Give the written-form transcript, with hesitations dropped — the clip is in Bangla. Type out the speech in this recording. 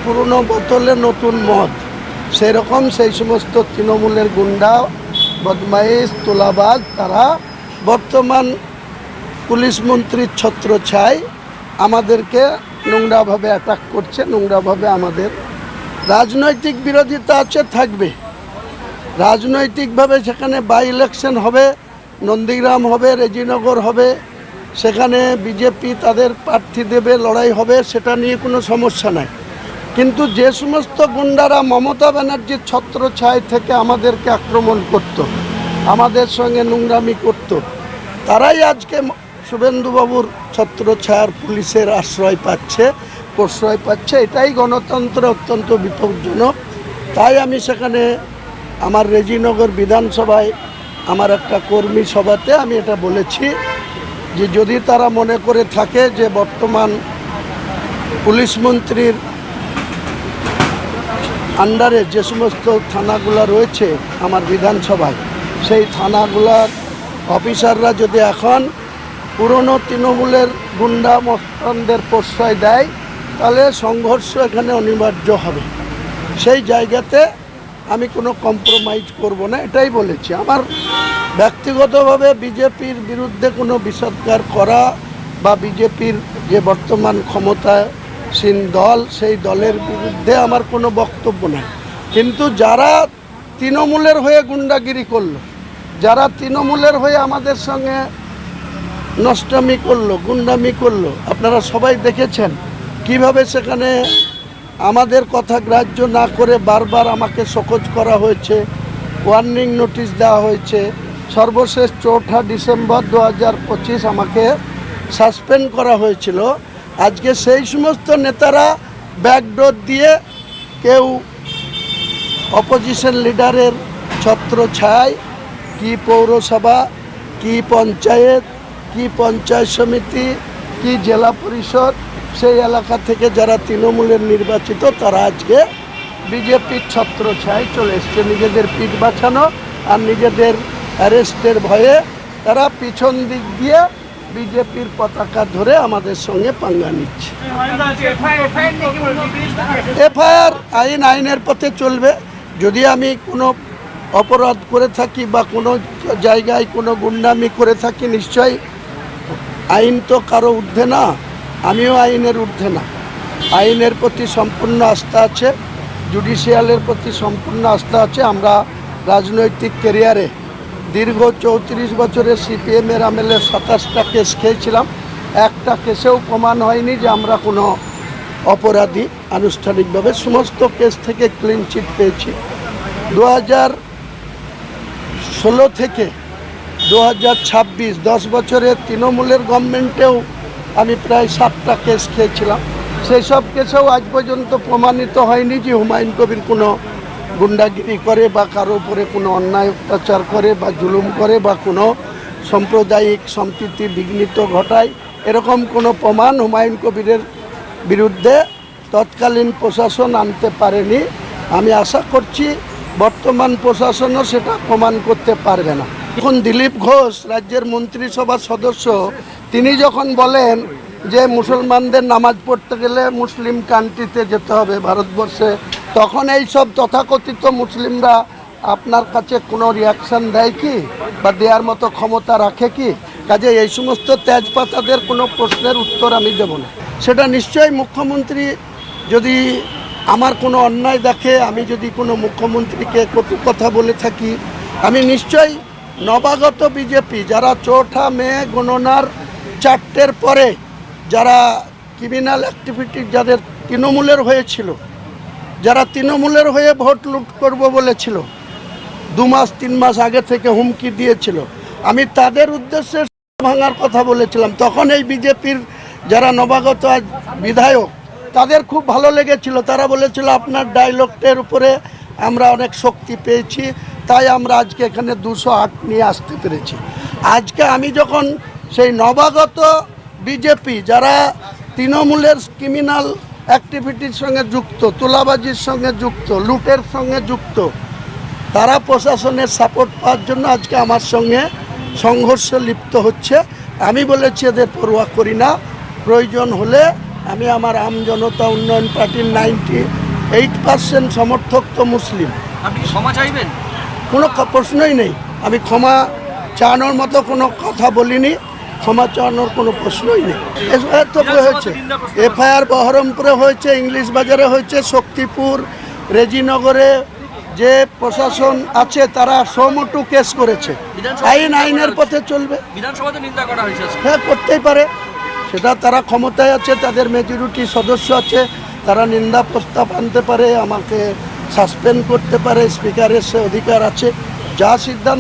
পুরনো বোতলে নতুন মদ, সেরকম সেই সমস্ত তৃণমূলের গুন্ডা বদমাইশ তোলাবাজ তারা বর্তমান পুলিশ মন্ত্রীর ছত্রছায়ায় আমাদেরকে নোংরাভাবে অ্যাটাক করছে, নোংরাভাবে আমাদের রাজনৈতিক বিরোধিতা আছে, থাকবে। রাজনৈতিকভাবে সেখানে বাই ইলেকশন হবে, নন্দীগ্রাম হবে, রেজিনগর হবে, সেখানে বিজেপি তাদের প্রার্থী দেবে, লড়াই হবে, সেটা নিয়ে কোনো সমস্যা নাই। কিন্তু যে সমস্ত গুন্ডারা মমতা ব্যানার্জির ছত্রছায়া থেকে আমাদেরকে আক্রমণ করত, আমাদের সঙ্গে নোংরামি করত, তারাই আজকে শুভেন্দুবাবুর ছত্রছায়ার পুলিশের আশ্রয় পাচ্ছে, প্রশ্রয় পাচ্ছে। এটাই গণতন্ত্রে অত্যন্ত বিপজ্জনক। তাই আমি সেখানে আমার রেজিনগর বিধানসভায় আমার একটা কর্মী সভাতে আমি এটা বলেছি যে যদি তারা মনে করে থাকে যে বর্তমান পুলিশ মন্ত্রীর আন্ডারে যে সমস্ত থানাগুলো রয়েছে আমার বিধানসভায়, সেই থানাগুলার অফিসাররা যদি এখন পুরনো তৃণমূলের গুন্ডা মস্তানদের প্রশ্রয় দেয়, তাহলে সংঘর্ষ এখানে অনিবার্য হবে। সেই জায়গাতে আমি কোনো কম্প্রোমাইজ করব না, এটাই বলেছি। আমার ব্যক্তিগতভাবে বিজেপির বিরুদ্ধে কোনো বিষোদ্গার করা বা বিজেপির যে বর্তমান ক্ষমতাসীন দল, সেই দলের বিরুদ্ধে আমার কোনো বক্তব্য নেই। কিন্তু যারা তৃণমূলের হয়ে গুন্ডাগিরি করলো, যারা তৃণমূলের হয়ে আমাদের সঙ্গে নষ্টামি করলো, গুন্ডামি করলো, আপনারা সবাই দেখেছেন কিভাবে সেখানে আমাদের কথা গ্রাহ্য না করে বারবার আমাকে শোকজ করা হয়েছে, ওয়ার্নিং নোটিশ দেওয়া হয়েছে। সর্বশেষ 4 ডিসেম্বর 2025 আমাকে সাসপেন্ড করা হয়েছিল। আজকে সেই সমস্ত নেতারা ব্যাকডোর দিয়ে কেউ অপোজিশন লিডারের ছত্রছায়ায় কি পৌরসভা, কি পঞ্চায়েত, কি পঞ্চায়েত সমিতি, কি জেলা পরিষদ, সেই এলাকা থেকে যারা তৃণমূলের নির্বাচিত তারা আজকে বিজেপির ছত্রছায়ায় চলে এসছে। নিজেদের পিঠ বাঁচানো আর নিজেদের অ্যারেস্টের ভয়ে তারা পিছন দিক দিয়ে বিজেপির পতাকা ধরে আমাদের সঙ্গে পাঙ্গা নিচ্ছে। এফআইআর আইনের পথে চলবে। যদি আমি কোনো অপরাধ করে থাকি বা কোনো জায়গায় কোনো গুন্ডামি করে থাকি, নিশ্চয়ই আইন তো কারো ঊর্ধ্বে না, আমিও আইনের ঊর্ধ্বে না। আইনের প্রতি সম্পূর্ণ আস্থা আছে, জুডিশিয়ালের প্রতি সম্পূর্ণ আস্থা আছে। আমরা রাজনৈতিক ক্যারিয়ারে দীর্ঘ 34 বছরের সিপিএমের আমলে 27টা কেস খেয়েছিলাম, একটা কেসেও প্রমাণ হয়নি যে আমরা কোনো অপরাধী। আনুষ্ঠানিকভাবে সমস্ত কেস থেকে ক্লিন চিট পেয়েছি। 2016 থেকে 2026 10 বছরের তৃণমূলের গভর্নমেন্টেও আমি প্রায় 7টা কেস খেয়েছিলাম। সেই সব কেসেও আজ পর্যন্ত প্রমাণিত হয়নি যে হুমায়ুন কবির কোনো গুন্ডাগিরি করে বা কারো উপরে কোনো অন্যায় অত্যাচার করে বা জুলুম করে বা কোনো সাম্প্রদায়িক সম্প্রীতি বিঘ্নিত ঘটায়। এরকম কোনো প্রমাণ হুমায়ুন কবিরের বিরুদ্ধে তৎকালীন প্রশাসন আনতে পারেনি। আমি আশা করছি বর্তমান প্রশাসনও সেটা প্রমাণ করতে পারবে না। এখন দিলীপ ঘোষ রাজ্যের মন্ত্রিসভার সদস্য, তিনি যখন বলেন যে মুসলমানদের নামাজ পড়তে গেলে মুসলিম কান্ট্রিতে যেতে হবে ভারতবর্ষে, তখন এই সব তথাকথিত মুসলিমরা আপনার কাছে কোনো রিয়াকশান দেয় কি বা দেওয়ার মতো ক্ষমতা রাখে কি? কাজে এই সমস্ত তেজপাতাদের কোনো প্রশ্নের উত্তর আমি দেব না। সেটা নিশ্চয়ই মুখ্যমন্ত্রী যদি আমার কোনো অন্যায় দেখে, আমি যদি কোনো মুখ্যমন্ত্রীকে কটু কথা বলে থাকি, আমি নিশ্চয়ই নবাগত বিজেপি যারা 4 মে গণনার 4টের পরে যারা ক্রিমিনাল অ্যাক্টিভিটি যাদের তৃণমূলের হয়েছিল, যারা তৃণমূলের হয়ে ভোট লুট করব বলেছিল, 2 মাস 3 মাস আগে থেকে হুমকি দিয়েছিল, আমি তাদের উদ্দেশ্যে ভাঙার কথা বলেছিলাম। তখন এই বিজেপির যারা নবাগত আজ বিধায়ক, তাদের খুব ভালো লেগেছিল। তারা বলেছিল আপনার ডায়লগটের উপরে আমরা অনেক শক্তি পেয়েছি, তাই আমরা আজকে এখানে 208 নিয়ে আসতে পেরেছি। আজকে আমি যখন সেই নবাগত বিজেপি যারা তৃণমূলের ক্রিমিনাল অ্যাক্টিভিটির সঙ্গে যুক্ত, তোলাবাজির সঙ্গে যুক্ত, লুটের সঙ্গে যুক্ত, তারা প্রশাসনের সাপোর্ট পাওয়ার জন্য আজকে আমার সঙ্গে সংঘর্ষে লিপ্ত হচ্ছে, আমি বলেছি এদের পরোয়া করি না, প্রয়োজন হলে আমি আমার আম জনতা উন্নয়ন পার্টির 98% সমর্থক তো মুসলিম। আপনি কি ক্ষমা চাইবেন? কোনো প্রশ্নই নেই। আমি ক্ষমা চাওয়ানোর মতো কোনো কথা বলিনি, ক্ষমা চাওয়ানোর কোনো প্রশ্নই নেই। এফআইআর তো হয়েছে, এফআইআর বহরমপুরে হয়েছে, ইংলিশ বাজারে হয়েছে, শক্তিপুর, রেজিনগরে যে প্রশাসন আছে তারা সমটু কেস করেছে। আইনের পথে চলবে। বিধানসভাতে নিন্দা করা হয়েছে। হ্যাঁ, করতেই পারে, সেটা তারা ক্ষমতায় আছে, তাদের মেজরিটি সদস্য আছে, তারা নিন্দা প্রস্তাব আনতে পারে, আমাকে সাসপেন্ড করতে পারে, স্পিকারের সে অধিকার আছে। যা সিদ্ধান্ত